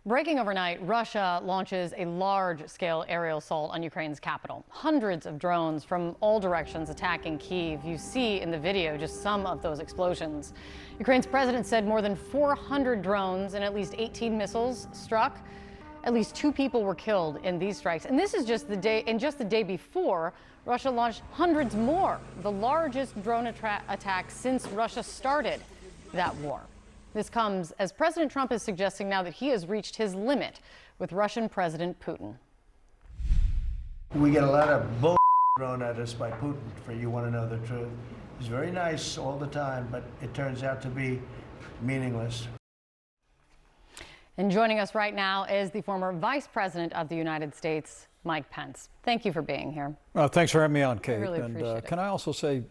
Breaking overnight, Russia launches a large-scale aerial assault on Ukraine's capital. Hundreds of drones from all directions attacking Kyiv. You see in the video just some of those explosions. Ukraine's president said more than 400 drones and at least 18 missiles struck. At least 2 people were killed in these strikes. And this is just the day before, Russia launched hundreds more, the largest drone attack since Russia started that war. This comes as President Trump is suggesting now that he has reached his limit with Russian President Putin. We get a lot of bull thrown at us by Putin, for you want to know the truth. He's very nice all the time, but it turns out to be meaningless. And joining us right now is the former Vice President of the United States, Mike Pence. Thank you for being here. Thanks for having me on, Kate. I really appreciate it. Can I also say,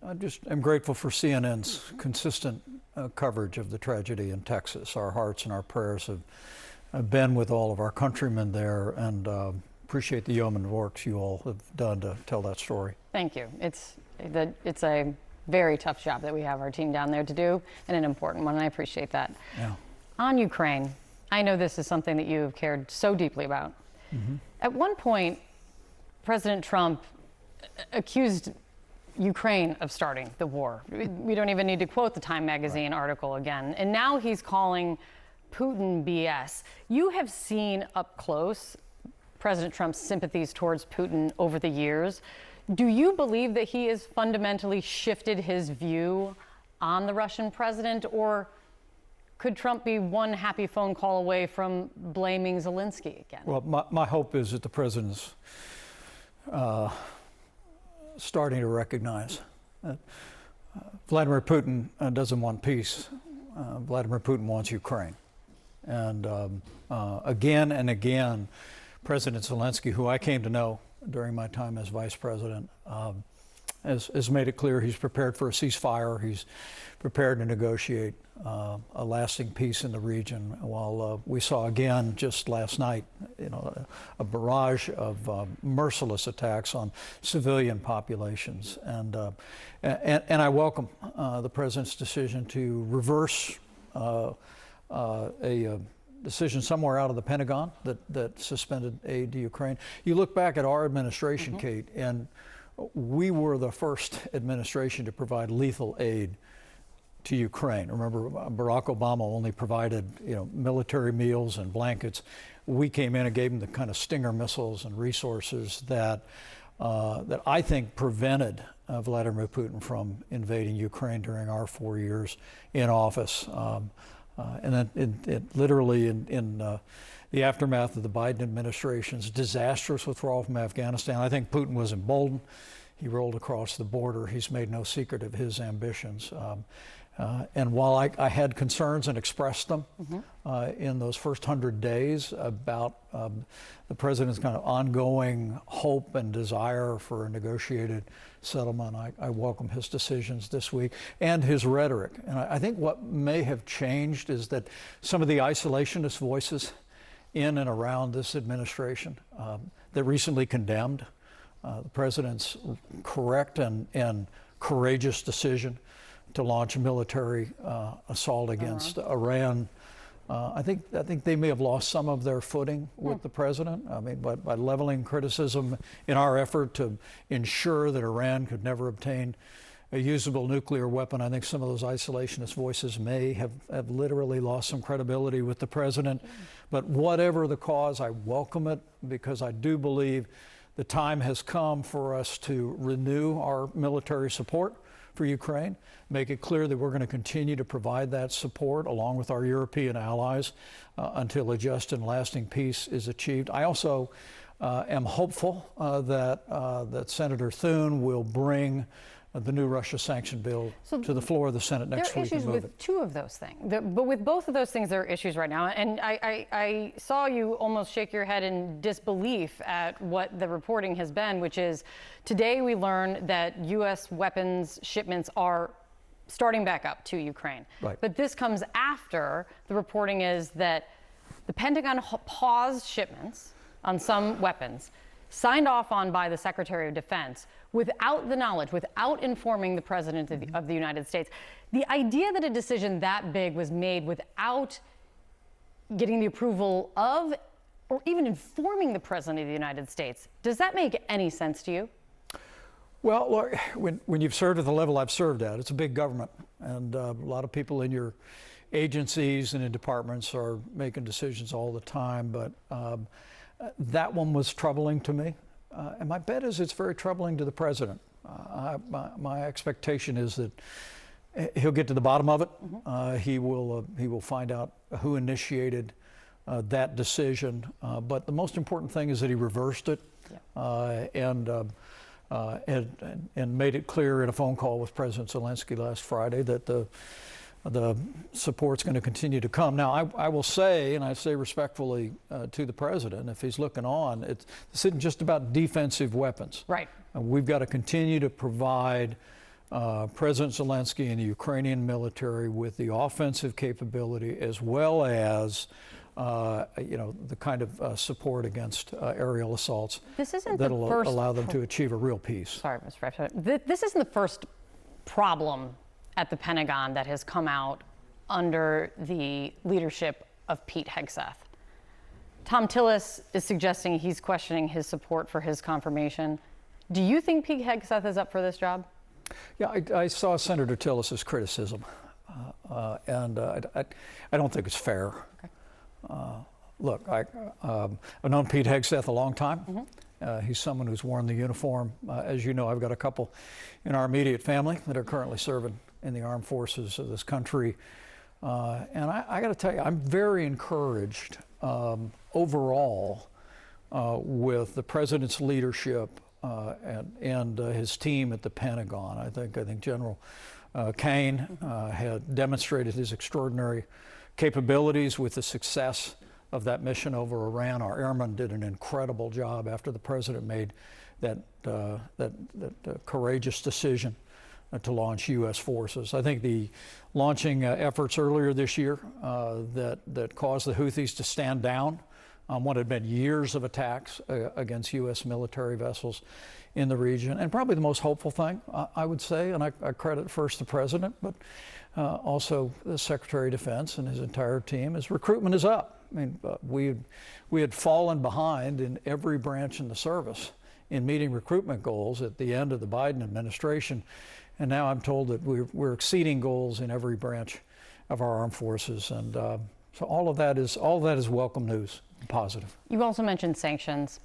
I just am grateful for CNN's consistent coverage of the tragedy in Texas. Our hearts and our prayers have been with all of our countrymen there, and appreciate the yeoman works you all have done to tell that story. Thank you. It's a very tough job that we have our team down there to do, and an important one, and I appreciate that. Yeah. On Ukraine, I know this is something that you have cared so deeply about. Mm-hmm. At one point, President Trump accused Ukraine of starting the war. We don't even need to quote the Time magazine article again. And now he's calling Putin BS. You have seen up close President Trump's sympathies towards Putin over the years. Do you believe that he has fundamentally shifted his view on the Russian president, or could Trump be one happy phone call away from blaming Zelensky again? Well, my hope is that the president's starting to recognize that Vladimir Putin doesn't want peace. Vladimir Putin wants Ukraine. And again and again, President Zelensky, who I came to know during my time as vice president, has made it clear he's prepared for a ceasefire. He's prepared to negotiate a lasting peace in the region. While we saw again just last night, a barrage of merciless attacks on civilian populations, and I welcome the president's decision to reverse a decision somewhere out of the Pentagon that suspended aid to Ukraine. You look back at our administration, Kate, and we were the first administration to provide lethal aid to Ukraine. Remember, Barack Obama only provided, military meals and blankets. We came in and gave them the kind of Stinger missiles and resources that I think prevented Vladimir Putin from invading Ukraine during our 4 years in office. And then it literally in the aftermath of the Biden administration's disastrous withdrawal from Afghanistan, I think Putin was emboldened. He rolled across the border. He's made no secret of his ambitions. And while I had concerns and expressed them in those first 100 days about the president's kind of ongoing hope and desire for a negotiated settlement, I welcome his decisions this week and his rhetoric. And I think what may have changed is that some of the isolationist voices in and around this administration that recently condemned the president's correct and courageous decision to launch a military assault against Iran. I think they may have lost some of their footing with the president. I mean, by leveling criticism in our effort to ensure that Iran could never obtain a usable nuclear weapon, I think some of those isolationist voices may have literally lost some credibility with the president. But whatever the cause, I welcome it, because I do believe the time has come for us to renew our military support for Ukraine, make it clear that we're going to continue to provide that support along with our European allies until a just and lasting peace is achieved. I also am hopeful that Senator Thune will bring the new Russia sanction bill to the floor of the Senate next week. There are issues with two of those things, but with both of those things, there are issues right now. And I saw you almost shake your head in disbelief at what the reporting has been, which is today we learned that U.S. weapons shipments are starting back up to Ukraine. Right. But this comes after the reporting is that the Pentagon paused shipments on some weapons signed off on by the Secretary of Defense without the knowledge, without informing the President of the United States. The idea that a decision that big was made without getting the approval of or even informing the President of the United States. Does that make any sense to you? Well, look, when you've served at the level I've served at, it's a big government, and a lot of people in your agencies and in departments are making decisions all the time, but that one was troubling to me. And my bet is it's very troubling to the President. My expectation is that he'll get to the bottom of it. He will find out who initiated that decision. But the most important thing is that he reversed it and made it clear in a phone call with President Zelensky last Friday that the support's going to continue to come. Now, I will say, and I say respectfully to the President, if he's looking on, this isn't just about defensive weapons. Right. We've got to continue to provide President Zelensky and the Ukrainian military with the offensive capability as well as the kind of support against aerial assaults that'll allow them to achieve a real peace. Sorry, Mr. President. This isn't the first problem at the Pentagon that has come out under the leadership of Pete Hegseth. Thom Tillis is suggesting he's questioning his support for his confirmation. Do you think Pete Hegseth is up for this job? Yeah, I saw Senator Tillis's criticism, and I don't think it's fair. Okay. Look, I've known Pete Hegseth a long time. He's someone who's worn the uniform. As you know, I've got a couple in our immediate family that are currently serving in the armed forces of this country. And I got to tell you, I'm very encouraged overall with the President's leadership and his team at the Pentagon. I think General Kane had demonstrated his extraordinary capabilities with the success of that mission over Iran. Our airmen did an incredible job after the President made that courageous decision to launch U.S. forces. I think the launching efforts earlier this year that caused the Houthis to stand down on what had been years of attacks against U.S. military vessels in the region. And probably the most hopeful thing, I would say, and I credit first the President, but also the Secretary of Defense and his entire team, is recruitment is up. I mean, we had fallen behind in every branch in the service in meeting recruitment goals at the end of the Biden administration. And now I'm told that we're exceeding goals in every branch of our armed forces. And so all of that is welcome news, positive. You also mentioned sanctions.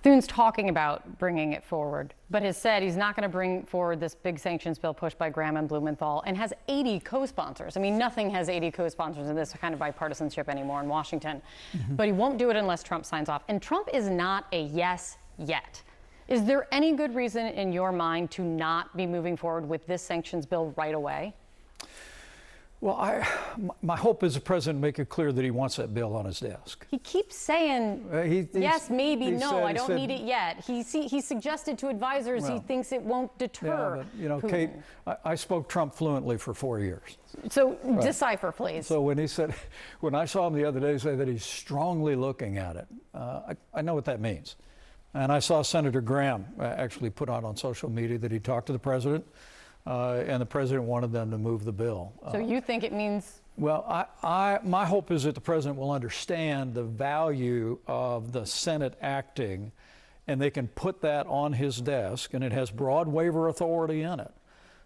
Thune's talking about bringing it forward, but has said he's not going to bring forward this big sanctions bill pushed by Graham and Blumenthal and has 80 co-sponsors. I mean, nothing has 80 co-sponsors in this kind of bipartisanship anymore in Washington. But he won't do it unless Trump signs off. And Trump is not a yes yet. Is there any good reason in your mind to not be moving forward with this sanctions bill right away? Well, my hope is the President make it clear that he wants that bill on his desk. He keeps saying, yes, maybe, no, I don't need it yet. He suggested to advisors he thinks it won't deter. Yeah, but, you know, Kate, I spoke Trump fluently for 4 years. So decipher, please. So when I saw him the other day say that he's strongly looking at it, I know what that means. And I saw Senator Graham actually put on social media that he talked to the President. And the President wanted them to move the bill. So you think it means? Well, my hope is that the President will understand the value of the Senate acting, and they can put that on his desk, and it has broad waiver authority in it.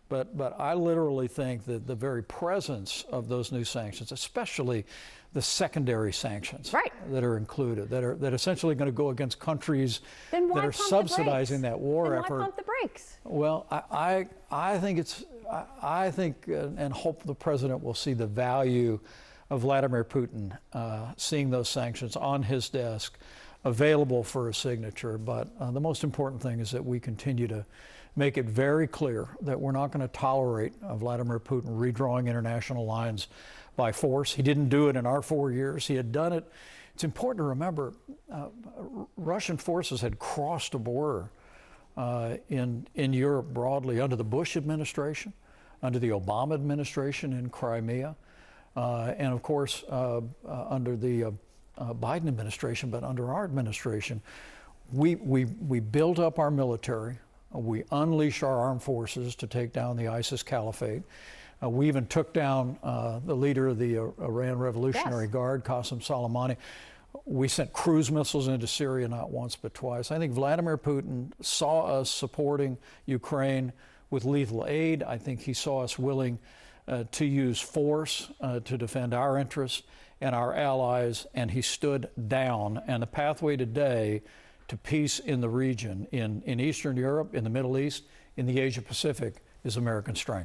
But I literally think that the very presence of those new sanctions, especially the secondary sanctions that are included, that are essentially going to go against countries that are subsidizing that war effort. Why pump the brakes? Well, I think and hope the President will see the value of Vladimir Putin seeing those sanctions on his desk, available for a signature. But the most important thing is that we continue to make it very clear that we're not going to tolerate Vladimir Putin redrawing international lines by force. He didn't do it in our 4 years. He had done it. It's important to remember Russian forces had crossed a border in Europe broadly under the Bush administration, under the Obama administration in Crimea, and of course under the Biden administration. But under our administration, we built up our military. We unleash our armed forces to take down the ISIS caliphate. We even took down the leader of the Iran Revolutionary Yes. Guard, Qasem Soleimani. We sent cruise missiles into Syria not once but twice. I think Vladimir Putin saw us supporting Ukraine with lethal aid. I think he saw us willing to use force to defend our interests and our allies, and he stood down. And the pathway today to peace in the region, in Eastern Europe, in the Middle East, in the Asia Pacific, is American strength.